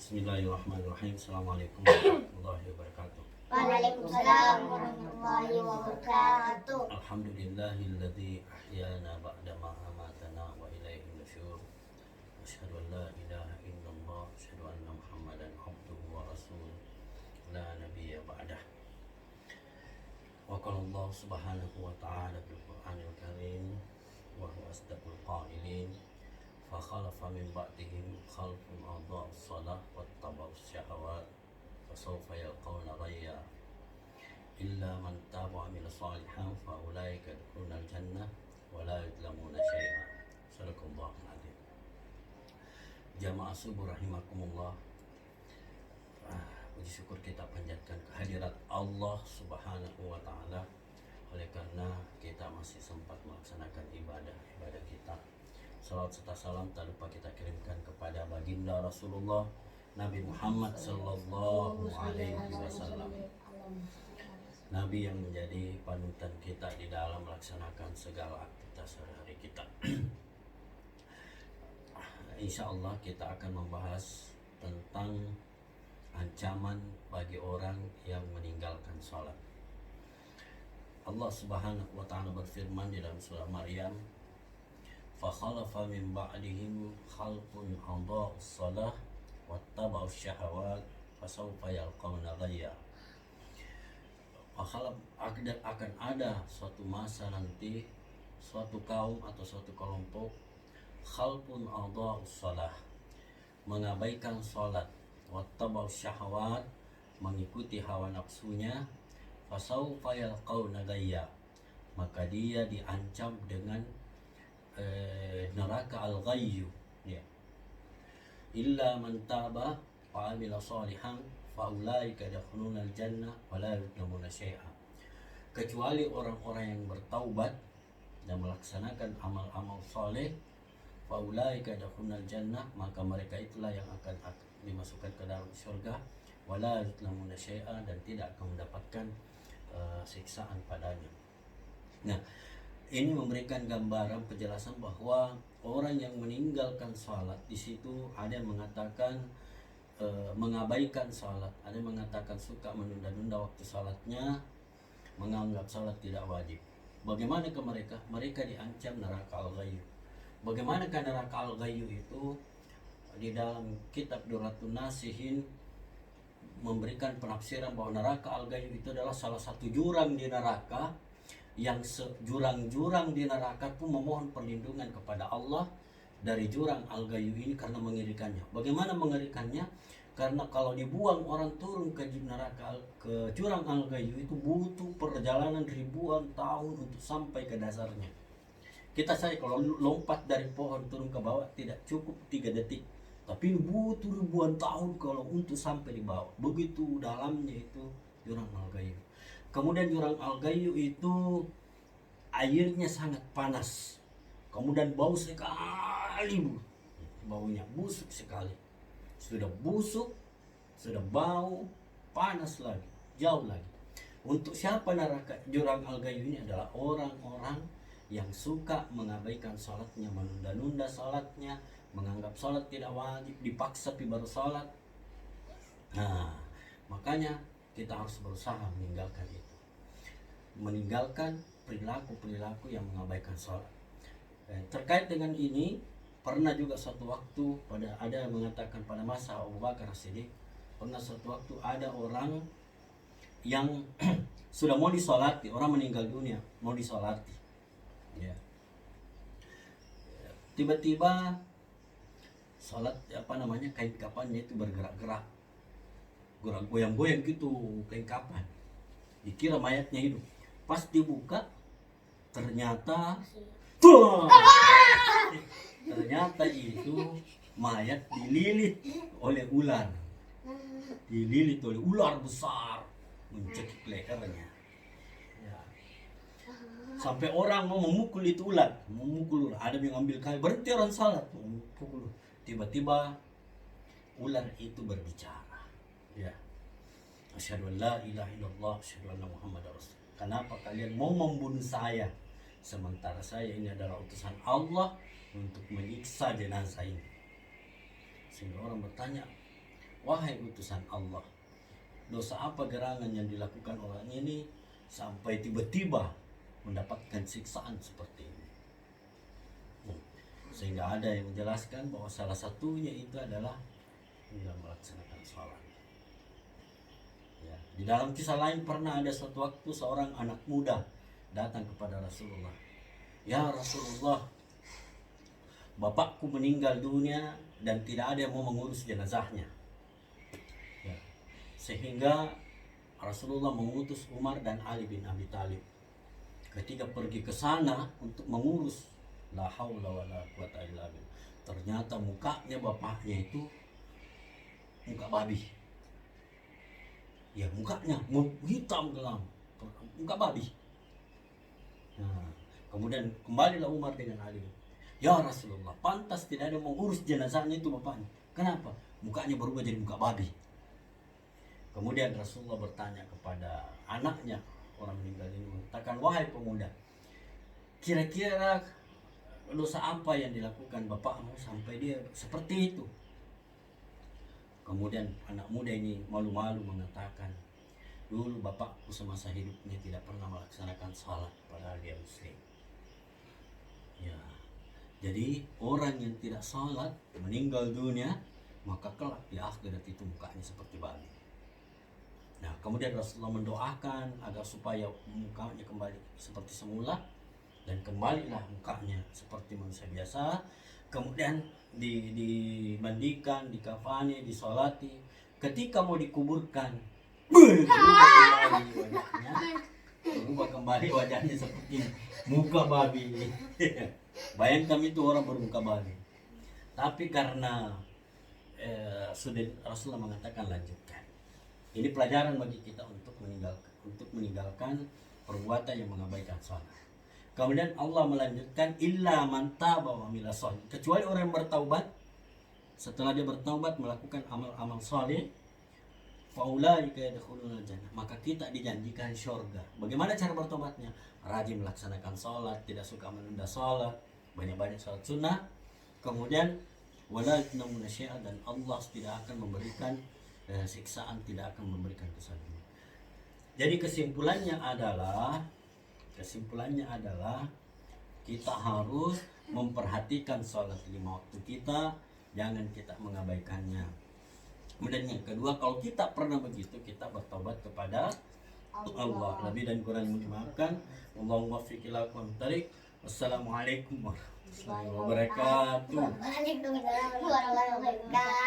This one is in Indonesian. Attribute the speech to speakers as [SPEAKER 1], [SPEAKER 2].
[SPEAKER 1] Bismillahirrahmanirrahim. Assalamualaikum warahmatullahi wabarakatuh.
[SPEAKER 2] Waalaikumsalam warahmatullahi wabarakatuh.
[SPEAKER 1] Alhamdulillahilladzi ahyana ba'da ma amatana wa ilaihi nusyur. Asyhadu an la ilaha illallah, asyhadu anna Muhammadan abduhu wa rasuluh. La nabiyya ba'dah. Wa qala Allah subhanahu wa ta'ala fil Qur'anil Karim wa huwa asdaqul qailin. Fa khalafa min ba'dihim khalfun adha'us shalah wattaba'us syahawat fa sawfa yalqawna ghayya illa man taba wa amila salihan fa ulaika yadkhulunal jannah wa la yuzlamuna syai'a. Sadaqallahul adzim. Jamaah subuh rahimakumullah. Puji syukur kita panjatkan kehadirat Allah Subhanahu wa taala oleh karena kita masih sempat melaksanakan ibadah kita. Salawat serta salam tak lupa kita kirimkan kepada baginda Rasulullah Nabi Muhammad sallallahu alaihi wasallam. Nabi yang menjadi panutan kita di dalam melaksanakan segala aktivitas sehari-hari kita. Insya Allah kita akan membahas tentang ancaman bagi orang yang meninggalkan sholat. Allah Subhanahu wa ta'ala berfirman di dalam surah Maryam, فَخَلَفَ مِنْ بَعْدِهِمْ خَلْفٌ أَضَاعُوا الصَّلَاةَ وَاتَّبَعُوا الشَّهَوَاتِ فَسَوْفَ يَلْقَوْنَ غَيًّا. Akan ada suatu masa nanti suatu kaum atau suatu kelompok khalfun adha'us shalah, mengabaikan salat, wattaba'us syahawat, mengikuti hawa nafsunya, fasawfa yalqawna ghayya, maka dia diancam dengan neraka al-ghayyu, ya. Illa man taba wa amila shalihan fa ulaika yadkhulunal jannah wa la yuzlamuna syai'a. Kecuali orang-orang yang bertaubat dan melaksanakan amal-amal saleh, fa ulaika yadkhulunal jannah, maka mereka itulah yang akan dimasukkan ke dalam surga, wa la yuzlamuna syai'a, dan tidak akan mendapatkan siksaan padanya. Nah, ini memberikan gambaran penjelasan bahwa orang yang meninggalkan salat, di situ ada yang mengatakan mengabaikan salat, ada yang mengatakan suka menunda-nunda waktu salatnya, menganggap salat tidak wajib. Bagaimana ke mereka? Mereka diancam neraka al-ghayyu. Bagaimana ke neraka al-ghayyu itu? Di dalam kitab Durratun Nasihin memberikan penafsiran bahwa neraka al-ghayyu itu adalah salah satu jurang di neraka, yang jurang-jurang di neraka pun memohon perlindungan kepada Allah dari jurang al-ghayyu ini karena mengerikannya. Bagaimana mengerikannya? Karena kalau dibuang orang turun ke neraka, ke jurang al-ghayyu itu butuh perjalanan ribuan tahun untuk sampai ke dasarnya. Kita saja kalau lompat dari pohon turun ke bawah tidak cukup 3 detik, tapi butuh ribuan tahun kalau untuk sampai di bawah. Begitu dalamnya itu jurang al-ghayyu. Kemudian jurang al-ghayyu itu airnya sangat panas. Kemudian bau sekali, baunya busuk sekali. Sudah busuk, sudah bau, panas lagi, jauh lagi. Untuk siapa neraka jurang al-ghayyu ini? Adalah orang-orang yang suka mengabaikan salatnya, menunda-nunda salatnya, menganggap salat tidak wajib, dipaksa pi baru salat. Nah, makanya kita harus berusaha meninggalkan itu, meninggalkan perilaku-perilaku yang mengabaikan sholat. Terkait dengan ini, pernah juga suatu waktu ada yang mengatakan pada masa Abu Bakar As-Siddiq, pernah suatu waktu ada orang yang sudah mau disolati, orang meninggal dunia mau disolati, ya. Tiba-tiba sholat kain kafannya itu bergerak-gerak, goyang-goyang gitu kain kafan. Dikira mayatnya hidup. Pas dibuka ternyata itu mayat dililit oleh ular. Dililit oleh ular besar mencekik lehernya. Ya. Sampai orang mau memukul itu ular, ada yang ambil kayu, berhenti orang salat, memukul. Tiba-tiba ular itu berbicara. Ya. Asyhadu an la ilaha illallah, asyhadu anna Muhammadar Rasul. Kenapa kalian mau membunuh saya? Sementara saya ini adalah utusan Allah untuk menyiksa jenazah ini. Sehingga orang bertanya, wahai utusan Allah, dosa apa gerangan yang dilakukan orang ini sampai tiba-tiba mendapatkan siksaan seperti ini. Sehingga ada yang menjelaskan bahwa salah satunya itu adalah tidak melaksanakan sholat. Ya. Di dalam kisah lain pernah ada suatu waktu seorang anak muda datang kepada Rasulullah. Ya Rasulullah, bapakku meninggal dunia dan tidak ada yang mau mengurus jenazahnya. Ya. Sehingga Rasulullah mengutus Umar dan Ali bin Abi Thalib. Ketika pergi ke sana untuk mengurus, la haula wala quwata illa billah, ternyata mukanya bapaknya itu muka babi. Ya, mukanya hitam kelam, muka babi. Nah, kemudian kembalilah Umar dengan Ali. Ya Rasulullah, pantas tidak ada yang mengurus jenazahnya itu bapaknya. Kenapa? Mukanya berubah jadi muka babi. Kemudian Rasulullah bertanya kepada anaknya, orang meninggal ini, mengatakan, wahai pemuda, kira-kira dosa apa yang dilakukan bapakmu sampai dia seperti itu? Kemudian anak muda ini malu-malu mengatakan, dulu bapakku semasa hidupnya tidak pernah melaksanakan salat padahal dia muslim. Ya, jadi orang yang tidak salat meninggal dunia, maka kelak di akhirat itu mukanya seperti babi. Nah, kemudian Rasulullah mendoakan agar supaya mukanya kembali seperti semula, dan kembalilah mukanya seperti manusia biasa. Kemudian dimandikan, dikafani, disolati. Ketika mau dikuburkan, berubah kembali wajahnya seperti muka babi. Bayangkan itu orang bermuka babi. Tapi karena sudah Rasulullah mengatakan lanjutkan. Ini pelajaran bagi kita untuk meninggalkan perbuatan yang mengabaikan sholat. Kemudian Allah melanjutkan, illa man taba wa amila shalih, kecuali orang yang bertaubat. Setelah dia bertaubat melakukan amal-amal saleh, faulaika yadkhulunal jannah, maka kita dijanjikan syurga. Bagaimana cara bertobatnya? Rajin melaksanakan sholat, tidak suka menunda sholat, banyak-banyak sholat sunnah. Kemudian wala yutlamuna syai'a, dan Allah tidak akan memberikan siksaan, tidak akan memberikan kesalahan. Jadi kesimpulannya adalah kita harus memperhatikan sholat 5 waktu kita, jangan kita mengabaikannya. Kemudian yang kedua, kalau kita pernah begitu, kita bertobat kepada Allah. Lebih dan kurang dimaafkan. Allahumma waffiq ila aqwamit thariq. Wassalamualaikum warahmatullahi wabarakatuh.
[SPEAKER 2] Waalaikumsalam warahmatullahi wabarakatuh.